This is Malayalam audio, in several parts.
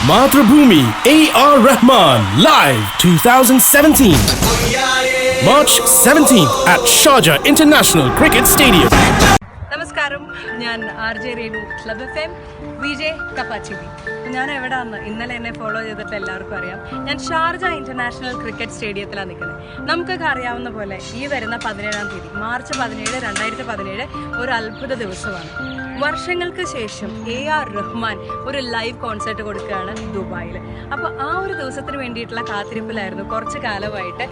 Mathrubhumi A.R. Rahman Live 2017. March 17th at Sharjah International Cricket Stadium. നമസ്കാരം, ഞാൻ RJ Renu, club FM VJ കപ്പാച്ചിബി. ഞാൻ എവിടെയാണെന്ന് ഇന്നലെ എന്നെ ഫോളോ ചെയ്തിട്ട് എല്ലാവർക്കും അറിയാം. ഞാൻ ഷാർജ ഇന്റർനാഷണൽ ക്രിക്കറ്റ് സ്റ്റേഡിയത്തിലാണ് നിൽക്കുന്നത്. നമുക്കൊക്കെ അറിയാവുന്ന പോലെ ഈ വരുന്ന 17-ാം തീയതി മാർച്ച് 17, 2017 ഒരു അത്ഭുത ദിവസമാണ്. വർഷങ്ങൾക്ക് ശേഷം AR റഹ്മാൻ ഒരു ലൈവ് കോൺസേർട്ട് കൊടുക്കുകയാണ് ദുബായിൽ. അപ്പോൾ ആ ഒരു ദിവസത്തിന് വേണ്ടിയിട്ടുള്ള കാത്തിരിപ്പിലായിരുന്നു കുറച്ച് കാലമായിട്ട്.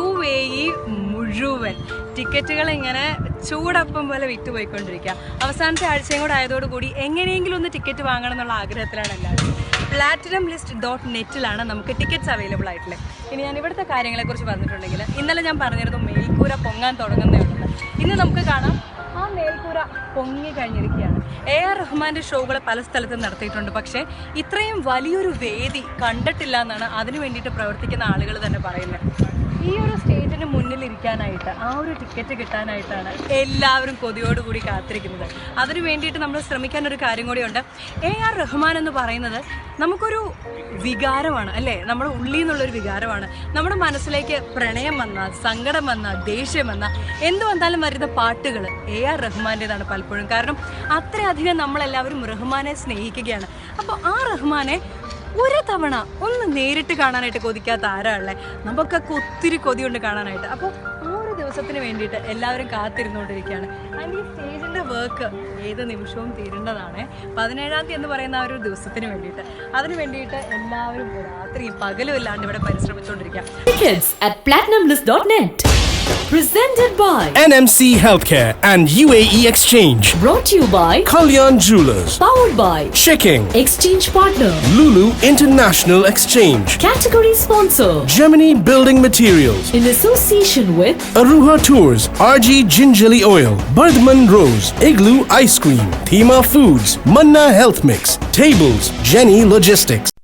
UAE മുഴുവൻ ടിക്കറ്റുകൾ ഇങ്ങനെ ചൂടപ്പം പോലെ വിറ്റുപോയിക്കൊണ്ടിരിക്കുക. അവസാനത്തെ ആഴ്ചയും കൂടെ ആയതോടുകൂടി എങ്ങനെയെങ്കിലും ഒന്ന് ടിക്കറ്റ് വാങ്ങണം എന്നുള്ള ആഗ്രഹത്തിലാണ് എല്ലാവരും. platinumlist.net നമുക്ക് ടിക്കറ്റ്സ് അവൈലബിൾ ആയിട്ടുള്ളത്. ഇനി ഞാൻ ഇവിടുത്തെ കാര്യങ്ങളെക്കുറിച്ച് പറഞ്ഞിട്ടുണ്ടെങ്കിൽ, ഇന്നലെ ഞാൻ പറഞ്ഞിരുന്നു മേൽക്കൂര പൊങ്ങാൻ തുടങ്ങുന്നേ ഉള്ളത്. ഇന്ന് നമുക്ക് കാണാം ആ മേൽക്കൂര പൊങ്ങി കഴിഞ്ഞിരിക്കുകയാണ്. AR റഹ്മാൻ്റെ ഷോകൾ പല സ്ഥലത്തും നടത്തിയിട്ടുണ്ട്, പക്ഷേ ഇത്രയും വലിയൊരു വേദി കണ്ടിട്ടില്ല എന്നാണ് അതിനു വേണ്ടിയിട്ട് പ്രവർത്തിക്കുന്ന ആളുകൾ തന്നെ പറയുന്നത്. ഈ ഒരു സ്റ്റേജിന് മുന്നിലിരിക്കാനായിട്ട്, ആ ഒരു ടിക്കറ്റ് കിട്ടാനായിട്ടാണ് എല്ലാവരും കൊതിയോടുകൂടി കാത്തിരിക്കുന്നത്. അതിനു വേണ്ടിയിട്ട് നമ്മൾ ശ്രമിക്കാൻ ഒരു കാര്യം കൂടിയുണ്ട്. AR റഹ്മാൻ എന്ന് പറയുന്നത് നമുക്കൊരു വികാരമാണ്, അല്ലേ? നമ്മുടെ ഉള്ളിൽ നിന്നുള്ളൊരു വികാരമാണ്. നമ്മുടെ മനസ്സിലേക്ക് പ്രണയം വന്നാൽ, സങ്കടം വന്നാൽ, ദേഷ്യം വന്നാൽ, എന്ത് വന്നാലും വരുന്ന പാട്ടുകൾ AR റഹ്മാൻ്റെതാണ് പലപ്പോഴും. കാരണം അത്രയധികം നമ്മളെല്ലാവരും റഹ്മാനെ സ്നേഹിക്കുകയാണ്. അപ്പോൾ ആ റഹ്മാനെ ഒരു തവണ ഒന്ന് നേരിട്ട് കാണാനായിട്ട് കൊതിക്കാത്ത ആരാളെ? നമുക്കൊക്കെ ഒത്തിരി കൊതിയുണ്ട് കാണാനായിട്ട്. അപ്പോൾ ആ ഒരു ദിവസത്തിന് വേണ്ടിയിട്ട് എല്ലാവരും കാത്തിരുന്നുകൊണ്ടിരിക്കുകയാണ്. ആൻഡ് ഈ സ്റ്റേജിൻ്റെ വർക്ക് ഏത് നിമിഷവും തീരേണ്ടതാണ്. 17-ാം തീയതി എന്ന് പറയുന്ന ആ ഒരു ദിവസത്തിന് വേണ്ടിയിട്ട്, അതിന് വേണ്ടിയിട്ട് എല്ലാവരും രാത്രിയും പകലും ഇല്ലാണ്ട് ഇവിടെ പരിശ്രമിച്ചുകൊണ്ടിരിക്കുക. Tickets at platinumlist.net. Presented by NMC Healthcare and UAE Exchange. Brought to you by Kalyan Jewelers. Powered by Checking. Exchange Partner Lulu International Exchange. Category Sponsor Gemini Building Materials. in association with Aruha Tours. RG Gingerly Oil. Bardman Rose. Igloo Ice Cream. Thema Foods. Manna Health Mix. Tables. Jenny Logistics.